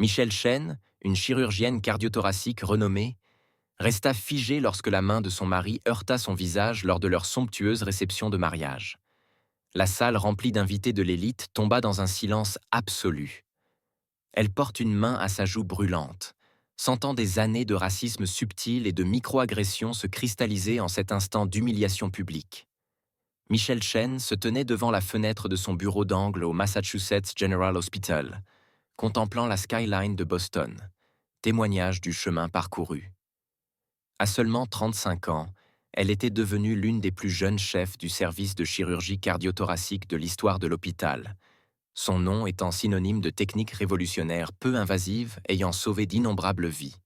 Michelle Chen, une chirurgienne cardiothoracique renommée, resta figée lorsque la main de son mari heurta son visage lors de leur somptueuse réception de mariage. La salle remplie d'invités de l'élite tomba dans un silence absolu. Elle porte une main à sa joue brûlante, sentant des années de racisme subtil et de microagressions se cristalliser en cet instant d'humiliation publique. Michelle Chen se tenait devant la fenêtre de son bureau d'angle au Massachusetts General Hospital, contemplant la skyline de Boston, témoignage du chemin parcouru. À seulement 35 ans, elle était devenue l'une des plus jeunes chefs du service de chirurgie cardiothoracique de l'histoire de l'hôpital, son nom étant synonyme de technique révolutionnaire peu invasive ayant sauvé d'innombrables vies.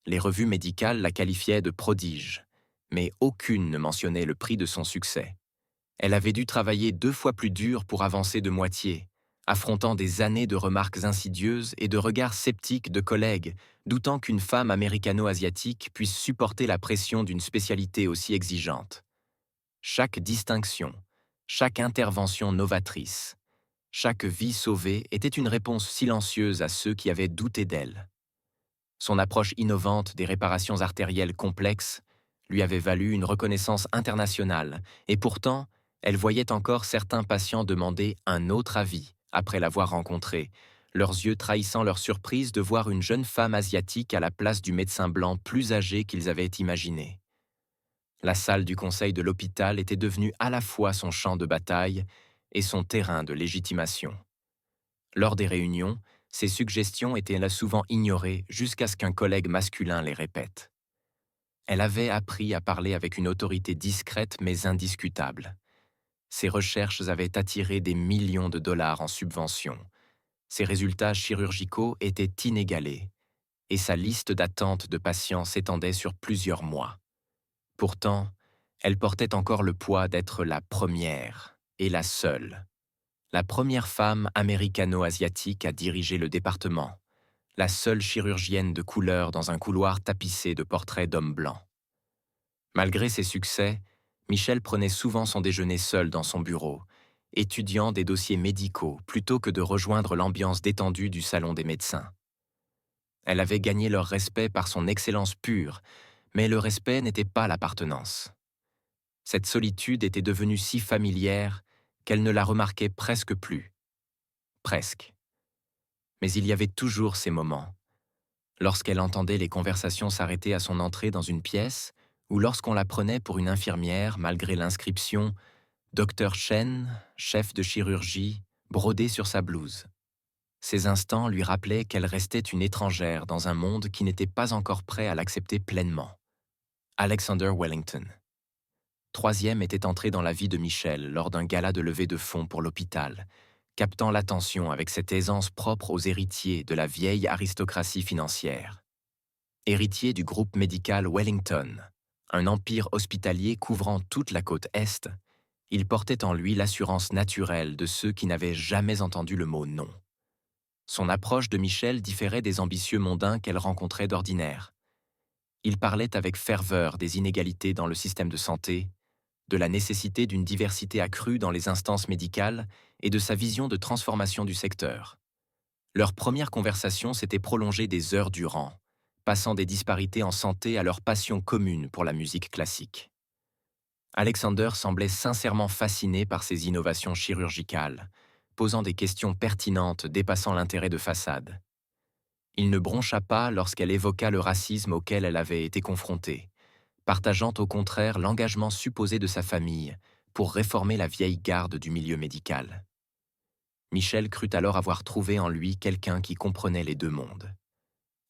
Les revues médicales la qualifiaient de prodige, mais aucune ne mentionnait le prix de son succès. Elle avait dû travailler 2 fois plus dur pour avancer de moitié, affrontant des années de remarques insidieuses et de regards sceptiques de collègues, doutant qu'une femme américano-asiatique puisse supporter la pression d'une spécialité aussi exigeante. Chaque distinction, chaque intervention novatrice, chaque vie sauvée était une réponse silencieuse à ceux qui avaient douté d'elle. Son approche innovante des réparations artérielles complexes lui avait valu une reconnaissance internationale, et pourtant, elle voyait encore certains patients demander un autre avis après l'avoir rencontrée, leurs yeux trahissant leur surprise de voir une jeune femme asiatique à la place du médecin blanc plus âgé qu'ils avaient imaginé. La salle du conseil de l'hôpital était devenue à la fois son champ de bataille et son terrain de légitimation. Lors des réunions, ces suggestions étaient là souvent ignorées jusqu'à ce qu'un collègue masculin les répète. Elle avait appris à parler avec une autorité discrète mais indiscutable. Ses recherches avaient attiré des millions de dollars en subventions. Ses résultats chirurgicaux étaient inégalés, et sa liste d'attente de patients s'étendait sur plusieurs mois. Pourtant, elle portait encore le poids d'être la première et la seule. La première femme américano-asiatique à diriger le département, la seule chirurgienne de couleur dans un couloir tapissé de portraits d'hommes blancs. Malgré ses succès, Michelle prenait souvent son déjeuner seule dans son bureau, étudiant des dossiers médicaux plutôt que de rejoindre l'ambiance détendue du salon des médecins. Elle avait gagné leur respect par son excellence pure, mais le respect n'était pas l'appartenance. Cette solitude était devenue si familière qu'elle ne la remarquait presque plus. Presque. Mais il y avait toujours ces moments. Lorsqu'elle entendait les conversations s'arrêter à son entrée dans une pièce, ou lorsqu'on la prenait pour une infirmière malgré l'inscription Dr Chen, chef de chirurgie, brodée sur sa blouse. Ces instants lui rappelaient qu'elle restait une étrangère dans un monde qui n'était pas encore prêt à l'accepter pleinement. Alexander Wellington. Troisième était entré dans la vie de Michelle lors d'un gala de levée de fonds pour l'hôpital, captant l'attention avec cette aisance propre aux héritiers de la vieille aristocratie financière. Héritier du groupe médical Wellington, un empire hospitalier couvrant toute la côte Est, il portait en lui l'assurance naturelle de ceux qui n'avaient jamais entendu le mot non. Son approche de Michelle différait des ambitieux mondains qu'elle rencontrait d'ordinaire. Il parlait avec ferveur des inégalités dans le système de santé, de la nécessité d'une diversité accrue dans les instances médicales et de sa vision de transformation du secteur. Leur première conversation s'était prolongée des heures durant, passant des disparités en santé à leur passion commune pour la musique classique. Alexander semblait sincèrement fasciné par ces innovations chirurgicales, posant des questions pertinentes dépassant l'intérêt de façade. Il ne broncha pas lorsqu'elle évoqua le racisme auquel elle avait été confrontée, partageant au contraire l'engagement supposé de sa famille pour réformer la vieille garde du milieu médical. Michelle crut alors avoir trouvé en lui quelqu'un qui comprenait les deux mondes,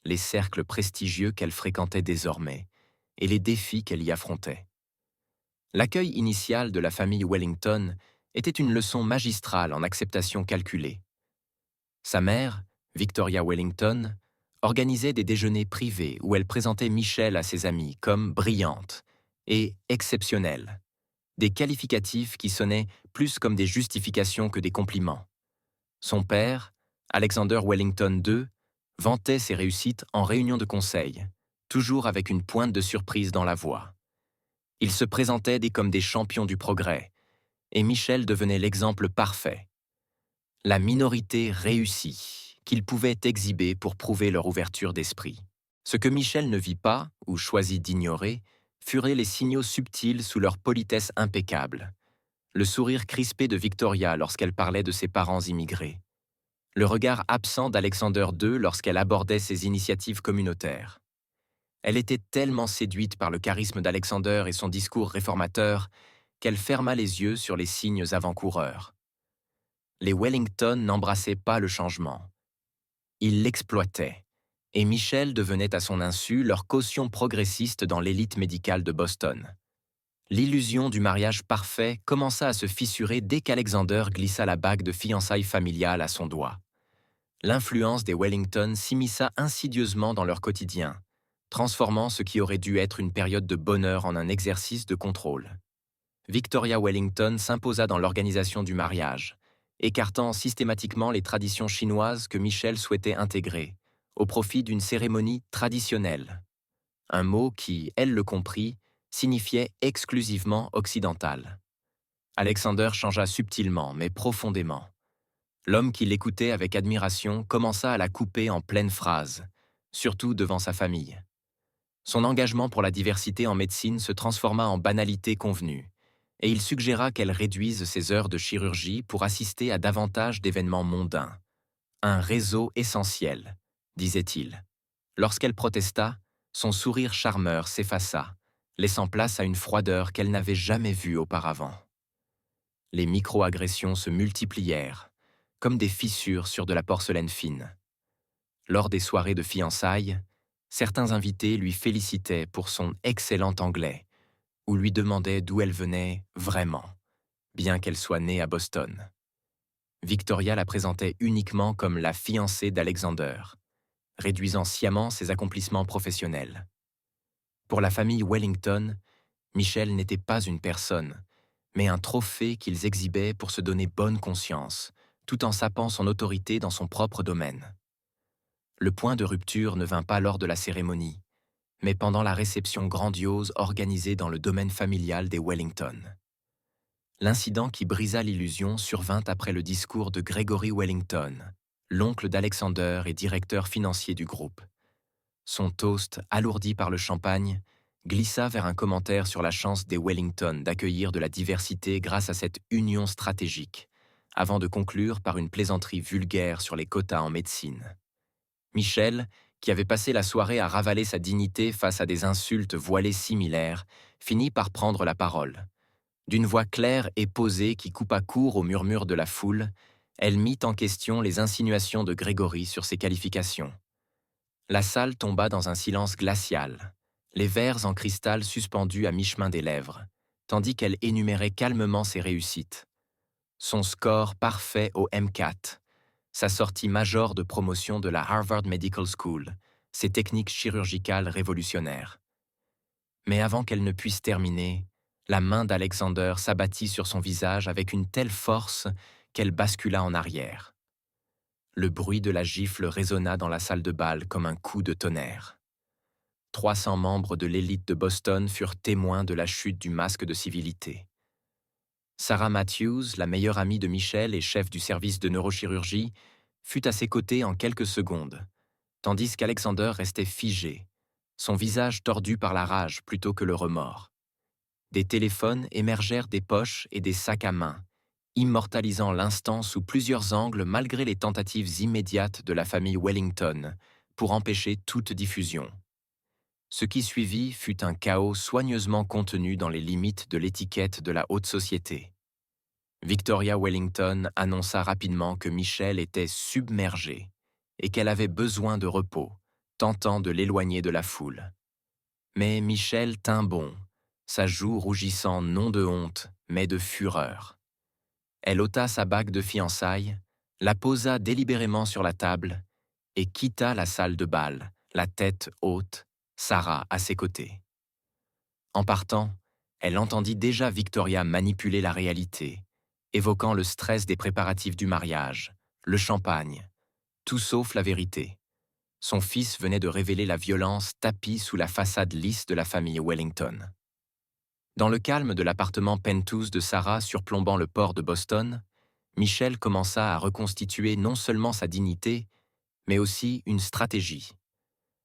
les cercles prestigieux qu'elle fréquentait désormais et les défis qu'elle y affrontait. L'accueil initial de la famille Wellington était une leçon magistrale en acceptation calculée. Sa mère, Victoria Wellington, organisait des déjeuners privés où elle présentait Michelle à ses amis comme brillante et exceptionnelle, des qualificatifs qui sonnaient plus comme des justifications que des compliments. Son père, Alexander Wellington II, vantait ses réussites en réunion de conseil, toujours avec une pointe de surprise dans la voix. Ils se présentaient comme des champions du progrès, et Michelle devenait l'exemple parfait. La minorité réussit, qu'ils pouvaient exhiber pour prouver leur ouverture d'esprit. Ce que Michel ne vit pas, ou choisit d'ignorer, furent les signaux subtils sous leur politesse impeccable. Le sourire crispé de Victoria lorsqu'elle parlait de ses parents immigrés. Le regard absent d'Alexander II lorsqu'elle abordait ses initiatives communautaires. Elle était tellement séduite par le charisme d'Alexander et son discours réformateur qu'elle ferma les yeux sur les signes avant-coureurs. Les Wellington n'embrassaient pas le changement. Ils l'exploitaient, et Michel devenait à son insu leur caution progressiste dans l'élite médicale de Boston. L'illusion du mariage parfait commença à se fissurer dès qu'Alexander glissa la bague de fiançailles familiales à son doigt. L'influence des Wellington s'immisça insidieusement dans leur quotidien, transformant ce qui aurait dû être une période de bonheur en un exercice de contrôle. Victoria Wellington s'imposa dans l'organisation du mariage, écartant systématiquement les traditions chinoises que Michel souhaitait intégrer, au profit d'une cérémonie traditionnelle. Un mot qui, elle le comprit, signifiait exclusivement occidental. Alexander changea subtilement, mais profondément. L'homme qui l'écoutait avec admiration commença à la couper en pleine phrase, surtout devant sa famille. Son engagement pour la diversité en médecine se transforma en banalité convenue, et il suggéra qu'elle réduise ses heures de chirurgie pour assister à davantage d'événements mondains. Un réseau essentiel, disait-il. Lorsqu'elle protesta, son sourire charmeur s'effaça, laissant place à une froideur qu'elle n'avait jamais vue auparavant. Les micro-agressions se multiplièrent, comme des fissures sur de la porcelaine fine. Lors des soirées de fiançailles, certains invités lui félicitaient pour son excellent anglais, ou lui demandaient d'où elle venait vraiment, bien qu'elle soit née à Boston. Victoria la présentait uniquement comme la fiancée d'Alexander, réduisant sciemment ses accomplissements professionnels. Pour la famille Wellington, Michel n'était pas une personne, mais un trophée qu'ils exhibaient pour se donner bonne conscience, tout en sapant son autorité dans son propre domaine. Le point de rupture ne vint pas lors de la cérémonie, mais pendant la réception grandiose organisée dans le domaine familial des Wellington. L'incident qui brisa l'illusion survint après le discours de Gregory Wellington, l'oncle d'Alexander et directeur financier du groupe. Son toast, alourdi par le champagne, glissa vers un commentaire sur la chance des Wellington d'accueillir de la diversité grâce à cette union stratégique, avant de conclure par une plaisanterie vulgaire sur les quotas en médecine. Michel, qui avait passé la soirée à ravaler sa dignité face à des insultes voilées similaires, finit par prendre la parole. D'une voix claire et posée qui coupa court au murmure de la foule, elle mit en question les insinuations de Grégory sur ses qualifications. La salle tomba dans un silence glacial, les verres en cristal suspendus à mi-chemin des lèvres, tandis qu'elle énumérait calmement ses réussites. Son score parfait au MCAT, sa sortie majeure de promotion de la Harvard Medical School, ses techniques chirurgicales révolutionnaires. Mais avant qu'elle ne puisse terminer, la main d'Alexander s'abattit sur son visage avec une telle force qu'elle bascula en arrière. Le bruit de la gifle résonna dans la salle de bal comme un coup de tonnerre. 300 membres de l'élite de Boston furent témoins de la chute du masque de civilité. Sarah Matthews, la meilleure amie de Michel et chef du service de neurochirurgie, fut à ses côtés en quelques secondes, tandis qu'Alexander restait figé, son visage tordu par la rage plutôt que le remords. Des téléphones émergèrent des poches et des sacs à main, immortalisant l'instant sous plusieurs angles malgré les tentatives immédiates de la famille Wellington pour empêcher toute diffusion. Ce qui suivit fut un chaos soigneusement contenu dans les limites de l'étiquette de la haute société. Victoria Wellington annonça rapidement que Michel était submergée et qu'elle avait besoin de repos, tentant de l'éloigner de la foule. Mais Michel tint bon, sa joue rougissant non de honte, mais de fureur. Elle ôta sa bague de fiançailles, la posa délibérément sur la table et quitta la salle de bal, la tête haute, Sarah à ses côtés. En partant, elle entendit déjà Victoria manipuler la réalité, évoquant le stress des préparatifs du mariage, le champagne, tout sauf la vérité. Son fils venait de révéler la violence tapie sous la façade lisse de la famille Wellington. Dans le calme de l'appartement penthouse de Sarah surplombant le port de Boston, Michel commença à reconstituer non seulement sa dignité, mais aussi une stratégie.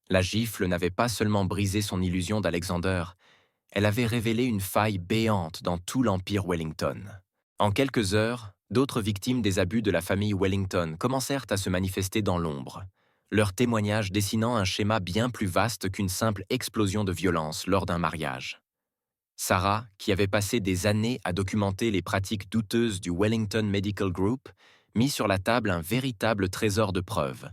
La gifle n'avait pas seulement brisé son illusion d'Alexander, elle avait révélé une faille béante dans tout l'empire Wellington. En quelques heures, d'autres victimes des abus de la famille Wellington commencèrent à se manifester dans l'ombre, leurs témoignages dessinant un schéma bien plus vaste qu'une simple explosion de violence lors d'un mariage. Sarah, qui avait passé des années à documenter les pratiques douteuses du Wellington Medical Group, mit sur la table un véritable trésor de preuves.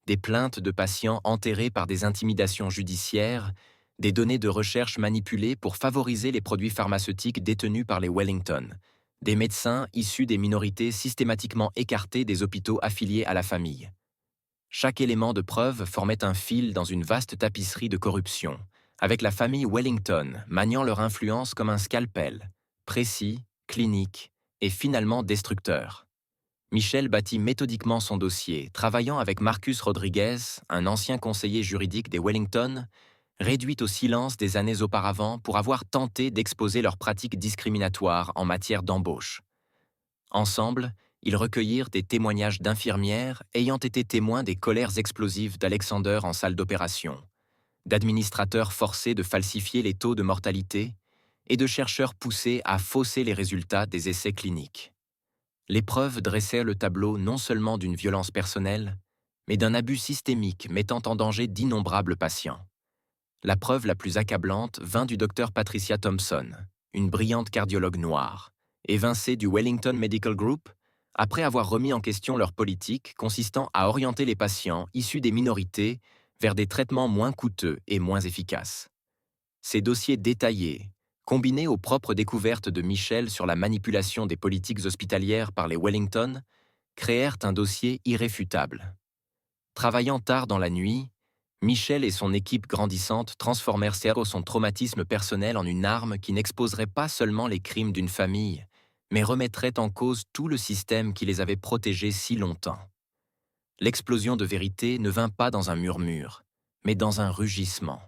Des plaintes de patients enterrés par des intimidations judiciaires, des données de recherche manipulées pour favoriser les produits pharmaceutiques détenus par les Wellington, des médecins issus des minorités systématiquement écartés des hôpitaux affiliés à la famille. Chaque élément de preuve formait un fil dans une vaste tapisserie de corruption, avec la famille Wellington maniant leur influence comme un scalpel, précis, clinique et finalement destructeur. Michel bâtit méthodiquement son dossier, travaillant avec Marcus Rodriguez, un ancien conseiller juridique des Wellington, réduit au silence des années auparavant pour avoir tenté d'exposer leurs pratiques discriminatoires en matière d'embauche. Ensemble, ils recueillirent des témoignages d'infirmières ayant été témoins des colères explosives d'Alexander en salle d'opération, d'administrateurs forcés de falsifier les taux de mortalité et de chercheurs poussés à fausser les résultats des essais cliniques. Les preuves dressèrent le tableau non seulement d'une violence personnelle, mais d'un abus systémique mettant en danger d'innombrables patients. La preuve la plus accablante vint du docteur Patricia Thompson, une brillante cardiologue noire, évincée du Wellington Medical Group, après avoir remis en question leur politique consistant à orienter les patients issus des minorités vers des traitements moins coûteux et moins efficaces. Ces dossiers détaillés, combinés aux propres découvertes de Michel sur la manipulation des politiques hospitalières par les Wellington, créèrent un dossier irréfutable. Travaillant tard dans la nuit, Michel et son équipe grandissante transformèrent son traumatisme personnel en une arme qui n'exposerait pas seulement les crimes d'une famille, mais remettrait en cause tout le système qui les avait protégés si longtemps. L'explosion de vérité ne vint pas dans un murmure, mais dans un rugissement.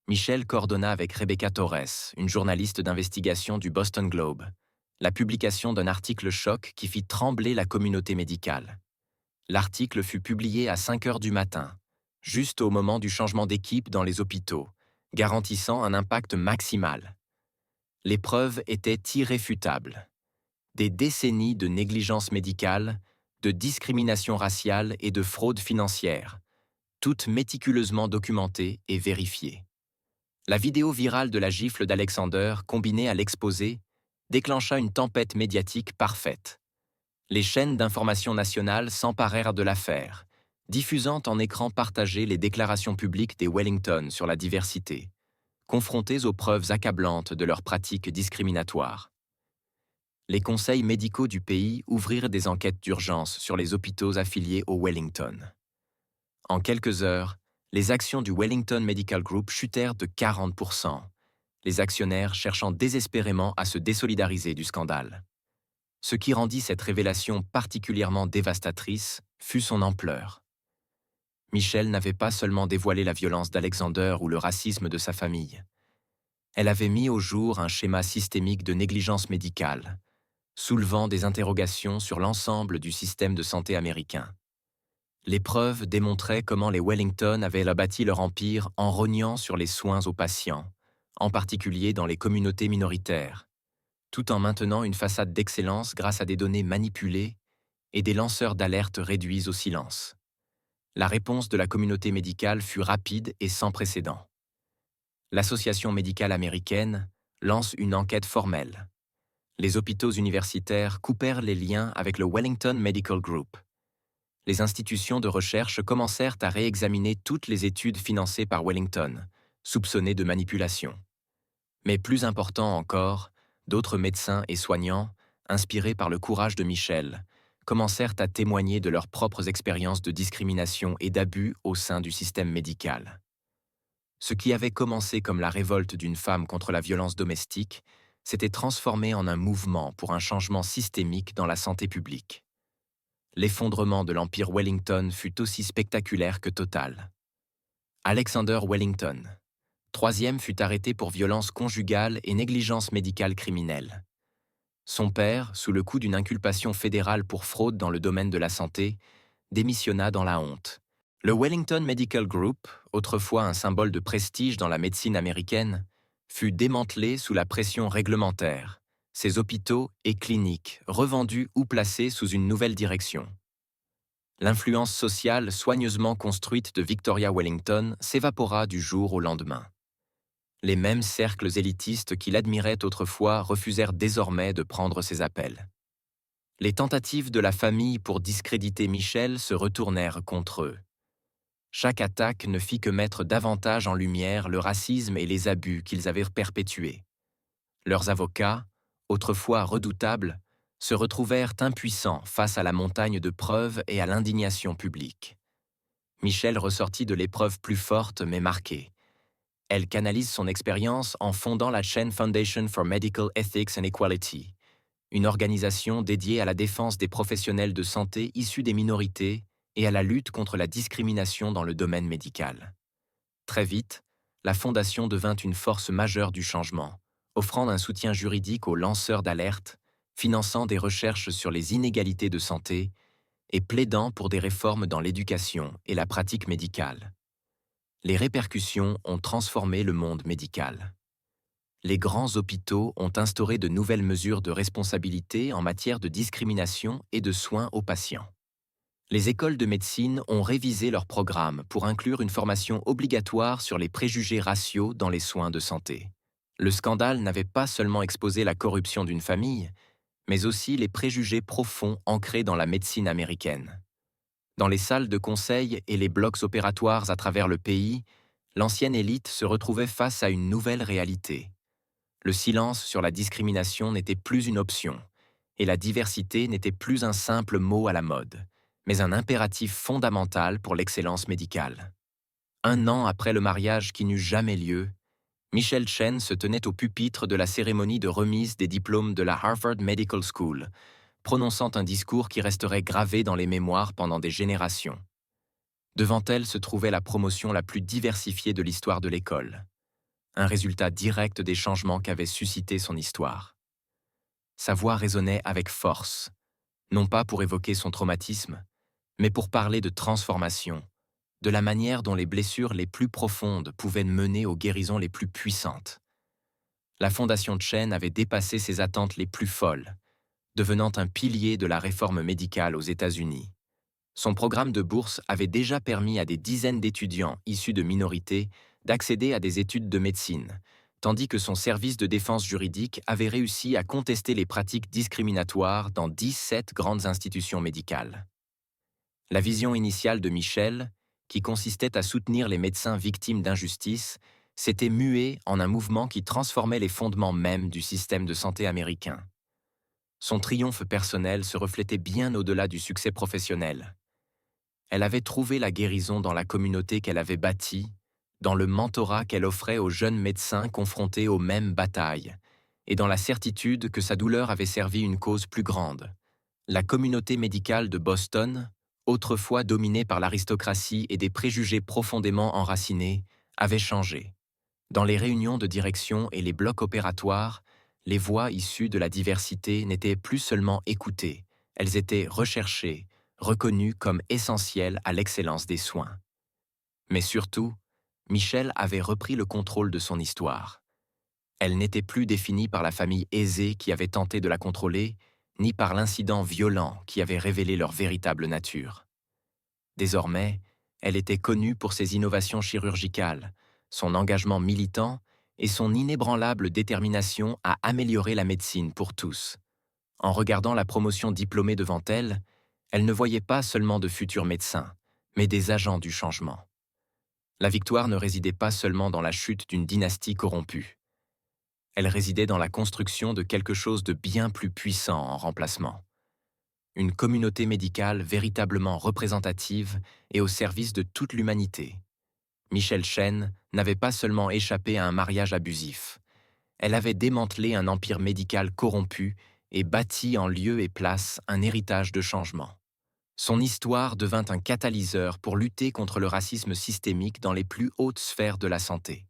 Michel coordonna avec Rebecca Torres, une journaliste d'investigation du Boston Globe, la publication d'un article choc qui fit trembler la communauté médicale. L'article fut publié à 5 heures du matin, juste au moment du changement d'équipe dans les hôpitaux, garantissant un impact maximal. Les preuves étaient irréfutables. Des décennies de négligence médicale, de discrimination raciale et de fraude financière, toutes méticuleusement documentées et vérifiées. La vidéo virale de la gifle d'Alexander, combinée à l'exposé, déclencha une tempête médiatique parfaite. Les chaînes d'information nationales s'emparèrent de l'affaire, diffusant en écran partagé les déclarations publiques des Wellington sur la diversité, confrontés aux preuves accablantes de leurs pratiques discriminatoires. Les conseils médicaux du pays ouvrirent des enquêtes d'urgence sur les hôpitaux affiliés au Wellington. En quelques heures, les actions du Wellington Medical Group chutèrent de 40%, les actionnaires cherchant désespérément à se désolidariser du scandale. Ce qui rendit cette révélation particulièrement dévastatrice fut son ampleur. Michel n'avait pas seulement dévoilé la violence d'Alexander ou le racisme de sa famille. Elle avait mis au jour un schéma systémique de négligence médicale, soulevant des interrogations sur l'ensemble du système de santé américain. Les preuves démontraient comment les Wellington avaient bâti leur empire en rognant sur les soins aux patients, en particulier dans les communautés minoritaires, tout en maintenant une façade d'excellence grâce à des données manipulées et des lanceurs d'alerte réduits au silence. La réponse de la communauté médicale fut rapide et sans précédent. L'Association médicale américaine lance une enquête formelle. Les hôpitaux universitaires coupèrent les liens avec le Wellington Medical Group. Les institutions de recherche commencèrent à réexaminer toutes les études financées par Wellington, soupçonnées de manipulation. Mais plus important encore, d'autres médecins et soignants, inspirés par le courage de Michel, commencèrent à témoigner de leurs propres expériences de discrimination et d'abus au sein du système médical. Ce qui avait commencé comme la révolte d'une femme contre la violence domestique s'était transformé en un mouvement pour un changement systémique dans la santé publique. L'effondrement de l'empire Wellington fut aussi spectaculaire que total. Alexander Wellington, troisième, fut arrêté pour violence conjugale et négligence médicale criminelle. Son père, sous le coup d'une inculpation fédérale pour fraude dans le domaine de la santé, démissionna dans la honte, Le Wellington Medical Group, autrefois un symbole de prestige dans la médecine américaine, fut démantelé sous la pression réglementaire, ses hôpitaux et cliniques revendus ou placés sous une nouvelle direction. L'influence sociale soigneusement construite de Victoria Wellington s'évapora du jour au lendemain. Les mêmes cercles élitistes qui l'admiraient autrefois refusèrent désormais de prendre ses appels. Les tentatives de la famille pour discréditer Michel se retournèrent contre eux. Chaque attaque ne fit que mettre davantage en lumière le racisme et les abus qu'ils avaient perpétués. Leurs avocats, autrefois redoutables, se retrouvèrent impuissants face à la montagne de preuves et à l'indignation publique. Michel ressortit de l'épreuve plus forte mais marquée. Elle canalise son expérience en fondant la Chen Foundation for Medical Ethics and Equality, une organisation dédiée à la défense des professionnels de santé issus des minorités et à la lutte contre la discrimination dans le domaine médical. Très vite, la fondation devint une force majeure du changement, offrant un soutien juridique aux lanceurs d'alerte, finançant des recherches sur les inégalités de santé et plaidant pour des réformes dans l'éducation et la pratique médicale. Les répercussions ont transformé le monde médical. Les grands hôpitaux ont instauré de nouvelles mesures de responsabilité en matière de discrimination et de soins aux patients. Les écoles de médecine ont révisé leurs programmes pour inclure une formation obligatoire sur les préjugés raciaux dans les soins de santé. Le scandale n'avait pas seulement exposé la corruption d'une famille, mais aussi les préjugés profonds ancrés dans la médecine américaine. Dans les salles de conseil et les blocs opératoires à travers le pays, l'ancienne élite se retrouvait face à une nouvelle réalité. Le silence sur la discrimination n'était plus une option, et la diversité n'était plus un simple mot à la mode, mais un impératif fondamental pour l'excellence médicale. Un an après le mariage qui n'eut jamais lieu, Michel Chen se tenait au pupitre de la cérémonie de remise des diplômes de la Harvard Medical School, prononçant un discours qui resterait gravé dans les mémoires pendant des générations. Devant elle se trouvait la promotion la plus diversifiée de l'histoire de l'école, un résultat direct des changements qu'avait suscité son histoire. Sa voix résonnait avec force, non pas pour évoquer son traumatisme, mais pour parler de transformation, de la manière dont les blessures les plus profondes pouvaient mener aux guérisons les plus puissantes. La fondation Chen avait dépassé ses attentes les plus folles, devenant un pilier de la réforme médicale aux États-Unis. Son programme de bourse avait déjà permis à des dizaines d'étudiants issus de minorités d'accéder à des études de médecine, tandis que son service de défense juridique avait réussi à contester les pratiques discriminatoires dans 17 grandes institutions médicales. La vision initiale de Michel, qui consistait à soutenir les médecins victimes d'injustice, s'était muée en un mouvement qui transformait les fondements mêmes du système de santé américain. Son triomphe personnel se reflétait bien au-delà du succès professionnel. Elle avait trouvé la guérison dans la communauté qu'elle avait bâtie, dans le mentorat qu'elle offrait aux jeunes médecins confrontés aux mêmes batailles, et dans la certitude que sa douleur avait servi une cause plus grande. La communauté médicale de Boston, autrefois dominée par l'aristocratie et des préjugés profondément enracinés, avait changé. Dans les réunions de direction et les blocs opératoires, les voix issues de la diversité n'étaient plus seulement écoutées, elles étaient recherchées, reconnues comme essentielles à l'excellence des soins. Mais surtout, Michel avait repris le contrôle de son histoire. Elle n'était plus définie par la famille aisée qui avait tenté de la contrôler, ni par l'incident violent qui avait révélé leur véritable nature. Désormais, elle était connue pour ses innovations chirurgicales, son engagement militant et son inébranlable détermination à améliorer la médecine pour tous. En regardant la promotion diplômée devant elle, elle ne voyait pas seulement de futurs médecins, mais des agents du changement. La victoire ne résidait pas seulement dans la chute d'une dynastie corrompue. Elle résidait dans la construction de quelque chose de bien plus puissant en remplacement. Une communauté médicale véritablement représentative et au service de toute l'humanité. Michel Chen n'avait pas seulement échappé à un mariage abusif. Elle avait démantelé un empire médical corrompu et bâti en lieu et place un héritage de changement. Son histoire devint un catalyseur pour lutter contre le racisme systémique dans les plus hautes sphères de la santé.